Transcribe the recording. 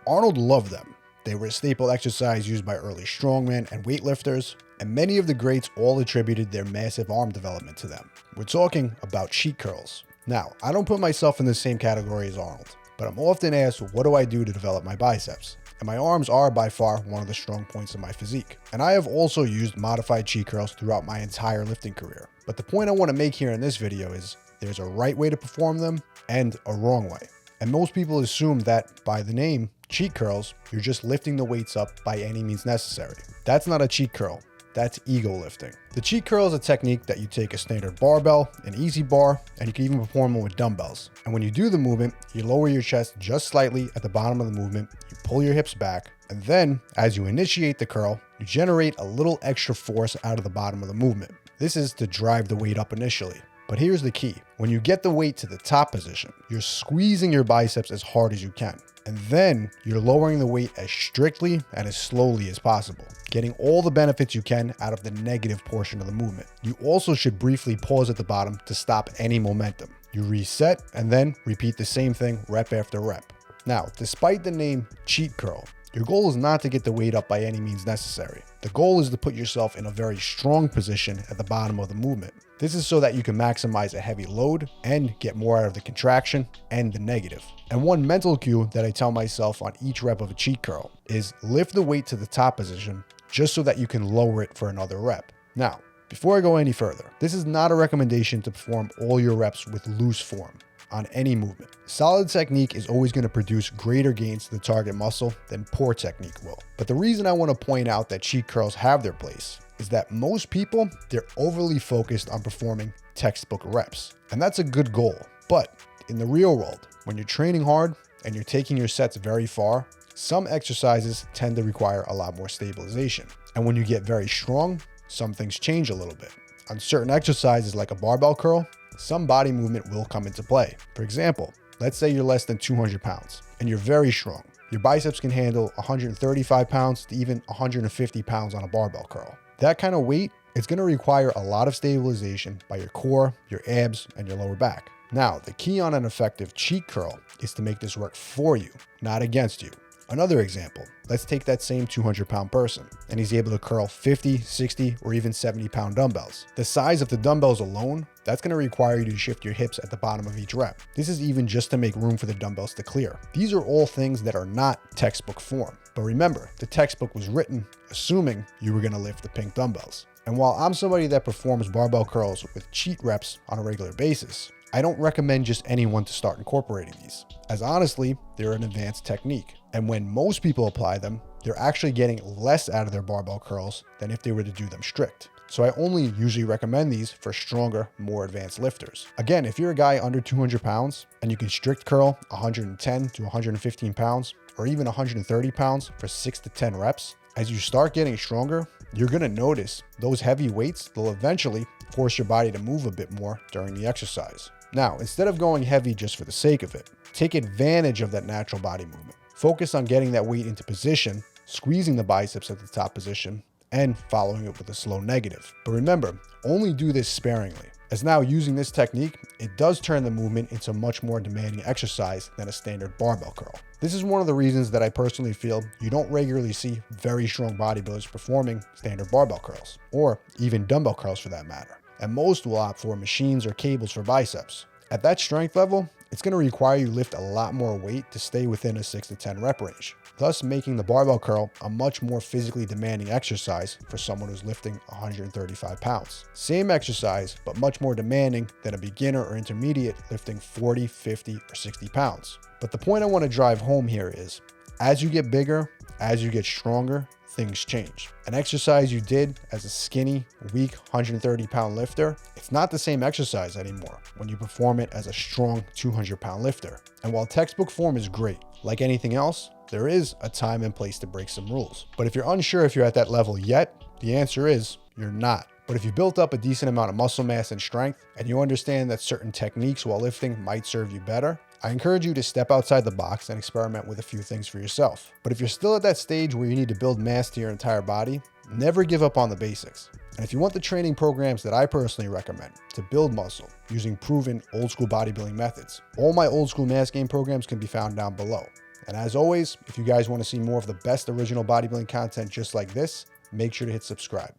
Arnold loved them. They were a staple exercise used by early strongmen and weightlifters, and many of the greats all attributed their massive arm development to them. We're talking about cheat curls. Now, I don't put myself in the same category as Arnold, but I'm often asked, what do I do to develop my biceps? And my arms are by far one of the strong points of my physique. And I have also used modified cheat curls throughout my entire lifting career. But the point I want to make here in this video is there's a right way to perform them and a wrong way. And most people assume that by the name cheat curls, you're just lifting the weights up by any means necessary. That's not a cheat curl. That's ego lifting. The cheat curl is a technique that you take a standard barbell, an easy bar, and you can even perform them with dumbbells. And when you do the movement, you lower your chest just slightly at the bottom of the movement, you pull your hips back, and then as you initiate the curl, you generate a little extra force out of the bottom of the movement. This is to drive the weight up initially. But here's the key. When you get the weight to the top position, you're squeezing your biceps as hard as you can. And then you're lowering the weight as strictly and as slowly as possible, getting all the benefits you can out of the negative portion of the movement. You also should briefly pause at the bottom to stop any momentum. You reset and then repeat the same thing rep after rep. Now, despite the name cheat curl, your goal is not to get the weight up by any means necessary. The goal is to put yourself in a very strong position at the bottom of the movement. This is so that you can maximize a heavy load and get more out of the contraction and the negative. And one mental cue that I tell myself on each rep of a cheat curl is lift the weight to the top position just so that you can lower it for another rep. Now, before I go any further, this is not a recommendation to perform all your reps with loose form on any movement. Solid technique is always going to produce greater gains to the target muscle than poor technique will. But the reason I want to point out that cheat curls have their place is that most people, they're overly focused on performing textbook reps. And that's a good goal. But in the real world, when you're training hard and you're taking your sets very far, some exercises tend to require a lot more stabilization. And when you get very strong, some things change a little bit. On certain exercises like a barbell curl, some body movement will come into play. For example, let's say you're less than 200 pounds and you're very strong. Your biceps can handle 135 pounds to even 150 pounds on a barbell curl. That kind of weight, it's going to require a lot of stabilization by your core, your abs, and your lower back. Now, the key on an effective cheat curl is to make this work for you, not against you. Another example, let's take that same 200-pound person and he's able to curl 50, 60, or even 70-pound dumbbells. The size of the dumbbells alone, that's going to require you to shift your hips at the bottom of each rep. This is even just to make room for the dumbbells to clear. These are all things that are not textbook form. But remember, the textbook was written assuming you were going to lift the pink dumbbells. And while I'm somebody that performs barbell curls with cheat reps on a regular basis, I don't recommend just anyone to start incorporating these, as honestly, they're an advanced technique. And when most people apply them, they're actually getting less out of their barbell curls than if they were to do them strict. So I only usually recommend these for stronger, more advanced lifters. Again, if you're a guy under 200 pounds and you can strict curl 110 to 115 pounds or even 130 pounds for 6 to 10 reps, as you start getting stronger, you're going to notice those heavy weights, they'll eventually force your body to move a bit more during the exercise. Now, instead of going heavy just for the sake of it, take advantage of that natural body movement. Focus on getting that weight into position, squeezing the biceps at the top position, and following it with a slow negative. But remember, only do this sparingly, as now using this technique, it does turn the movement into a much more demanding exercise than a standard barbell curl. This is one of the reasons that I personally feel you don't regularly see very strong bodybuilders performing standard barbell curls, or even dumbbell curls for that matter. And most will opt for machines or cables for biceps. At that strength level, it's going to require you lift a lot more weight to stay within a 6 to 10 rep range, thus making the barbell curl a much more physically demanding exercise for someone who's lifting 135 pounds. Same exercise, but much more demanding than a beginner or intermediate lifting 40, 50, or 60 pounds. But the point I want to drive home here is, as you get bigger, as you get stronger, things change. An exercise you did as a skinny, weak 130-pound lifter, it's not the same exercise anymore when you perform it as a strong 200-pound lifter. And while textbook form is great, like anything else, there is a time and place to break some rules. But if you're unsure if you're at that level yet, the answer is you're not. But if you built up a decent amount of muscle mass and strength, and you understand that certain techniques while lifting might serve you better, I encourage you to step outside the box and experiment with a few things for yourself. But if you're still at that stage where you need to build mass to your entire body, never give up on the basics. And if you want the training programs that I personally recommend to build muscle using proven old school bodybuilding methods, all my old school mass gain programs can be found down below. And as always, if you guys want to see more of the best original bodybuilding content just like this, make sure to hit subscribe.